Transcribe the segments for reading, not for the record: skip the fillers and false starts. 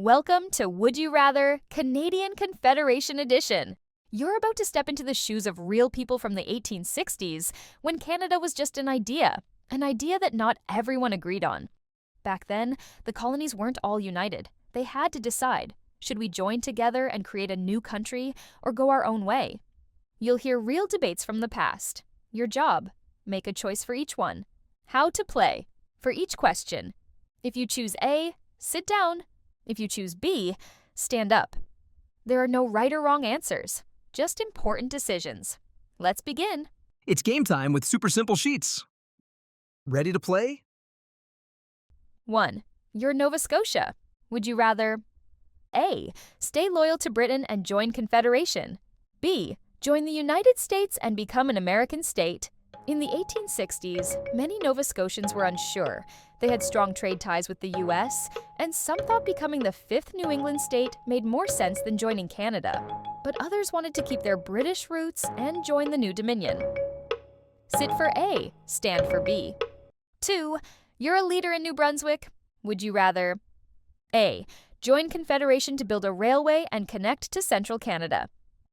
Welcome to Would You Rather Canadian Confederation Edition. You're about to step into the shoes of real people from the 1860s when Canada was just an idea that not everyone agreed on. Back then, the colonies weren't all united. They had to decide, should we join together and create a new country or go our own way? You'll hear real debates from the past. Your job, make a choice for each one. How to play, for each question. If you choose A, sit down. If you choose B, stand up. There are no right or wrong answers, just important decisions. Let's begin. It's game time with super simple sheets. Ready to play? 1. You're Nova Scotia. Would you rather A. Stay loyal to Britain and join Confederation? B. Join the United States and become an American state? In the 1860s, many Nova Scotians were unsure. They had strong trade ties with the U.S., and some thought becoming the fifth New England state made more sense than joining Canada. But others wanted to keep their British roots and join the new Dominion. Sit for A, stand for B. 2. You're a leader in New Brunswick. Would you rather A. Join Confederation to build a railway and connect to central Canada?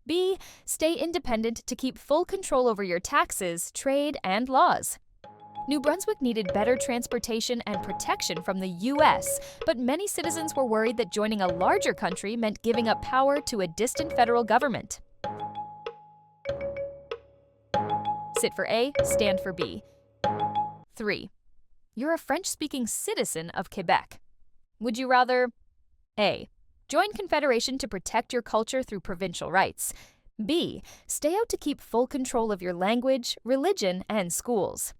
B. Stay independent to keep full control over your taxes, trade, and laws? New Brunswick needed better transportation and protection from the U.S., but many citizens were worried that joining a larger country meant giving up power to a distant federal government. Sit for A, stand for B. 3. You're a French-speaking citizen of Quebec. Would you rather A. Join Confederation to protect your culture through provincial rights? B. Stay out to keep full control of your language, religion, and schools?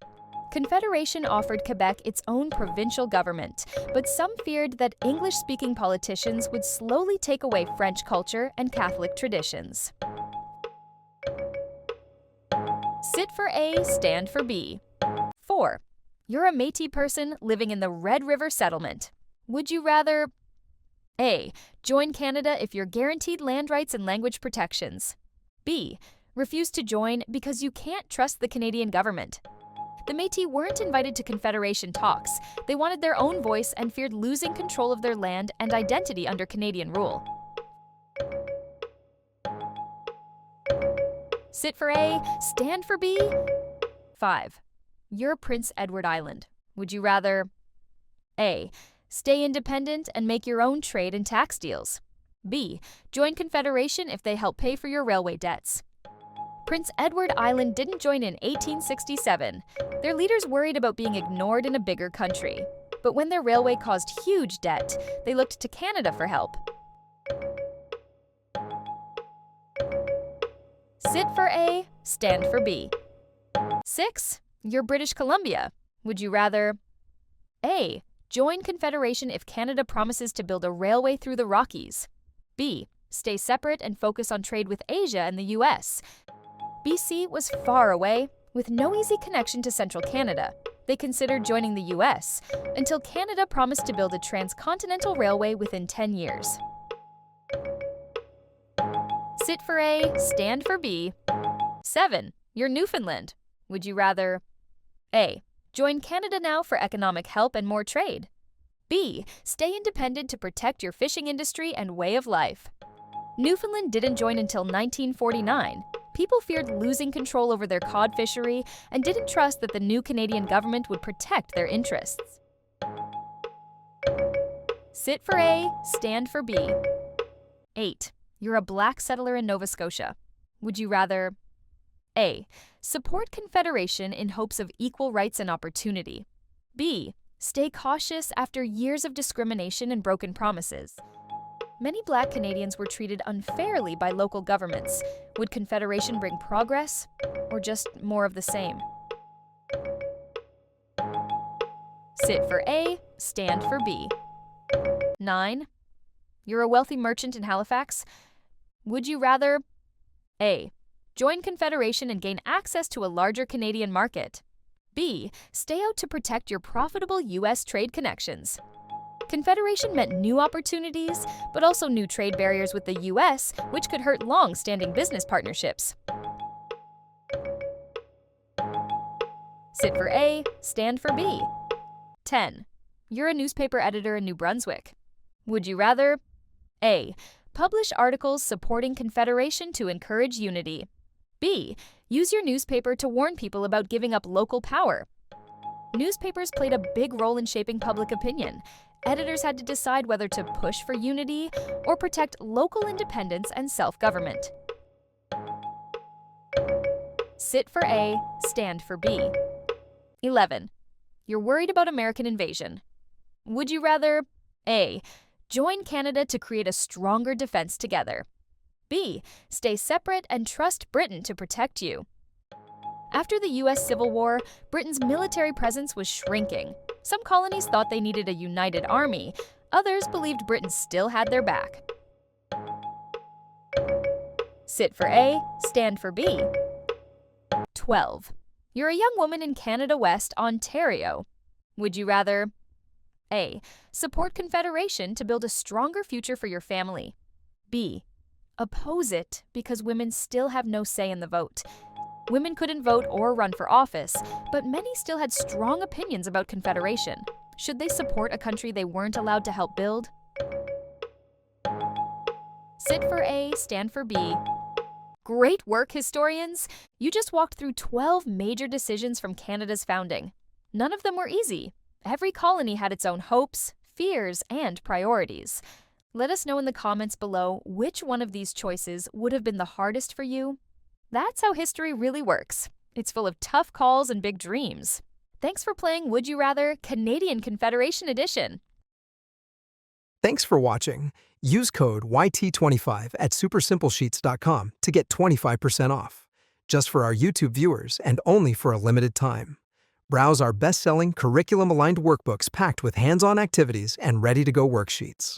Confederation offered Quebec its own provincial government, but some feared that English-speaking politicians would slowly take away French culture and Catholic traditions. Sit for A, stand for B. 4. You're a Métis person living in the Red River settlement. Would you rather A. Join Canada if you're guaranteed land rights and language protections? B. Refuse to join because you can't trust the Canadian government? The Métis weren't invited to Confederation talks. They wanted their own voice and feared losing control of their land and identity under Canadian rule. Sit for A, stand for B. 5. You're Prince Edward Island. Would you rather A. Stay independent and make your own trade and tax deals? B. Join Confederation if they help pay for your railway debts? Prince Edward Island didn't join in 1867. Their leaders worried about being ignored in a bigger country. But when their railway caused huge debt, they looked to Canada for help. Sit for A, stand for B. 6. You're British Columbia. Would you rather A. Join Confederation if Canada promises to build a railway through the Rockies? B. Stay separate and focus on trade with Asia and the U.S. BC was far away, with no easy connection to central Canada. They considered joining the U.S. until Canada promised to build a transcontinental railway within 10 years. Sit for A, stand for B. 7. You're Newfoundland. Would you rather A. Join Canada now for economic help and more trade? B. Stay independent to protect your fishing industry and way of life? Newfoundland didn't join until 1949. People feared losing control over their cod fishery and didn't trust that the new Canadian government would protect their interests. Sit for A, stand for B. 8. You're a black settler in Nova Scotia. Would you rather A. Support Confederation in hopes of equal rights and opportunity? B. Stay cautious after years of discrimination and broken promises? Many Black Canadians were treated unfairly by local governments. Would Confederation bring progress, or just more of the same? Sit for A, stand for B. 9. You're a wealthy merchant in Halifax. Would you rather A. Join Confederation and gain access to a larger Canadian market? B. Stay out to protect your profitable U.S. trade connections? Confederation meant new opportunities, but also new trade barriers with the U.S., which could hurt long-standing business partnerships. Sit for A, stand for B. 10. You're a newspaper editor in New Brunswick. Would you rather A. Publish articles supporting Confederation to encourage unity? B. Use your newspaper to warn people about giving up local power? Newspapers played a big role in shaping public opinion. Editors had to decide whether to push for unity or protect local independence and self-government. Sit for A, stand for B. 11. You're worried about American invasion. Would you rather A. Join Canada to create a stronger defense together? B. Stay separate and trust Britain to protect you? After the U.S. Civil War, Britain's military presence was shrinking. Some colonies thought they needed a united army. Others believed Britain still had their back. Sit for A, stand for B. 12. You're a young woman in Canada West, Ontario. Would you rather A. Support Confederation to build a stronger future for your family? B. Oppose it because women still have no say in the vote? Women couldn't vote or run for office, but many still had strong opinions about Confederation. Should they support a country they weren't allowed to help build? Sit for A, stand for B. Great work, historians! You just walked through 12 major decisions from Canada's founding. None of them were easy. Every colony had its own hopes, fears, and priorities. Let us know in the comments below which one of these choices would have been the hardest for you. That's how history really works. It's full of tough calls and big dreams. Thanks for playing Would You Rather Canadian Confederation Edition. Thanks for watching. Use code YT25 at supersimplesheets.com to get 25% off. Just for our YouTube viewers and only for a limited time. Browse our best-selling curriculum-aligned workbooks packed with hands-on activities and ready-to-go worksheets.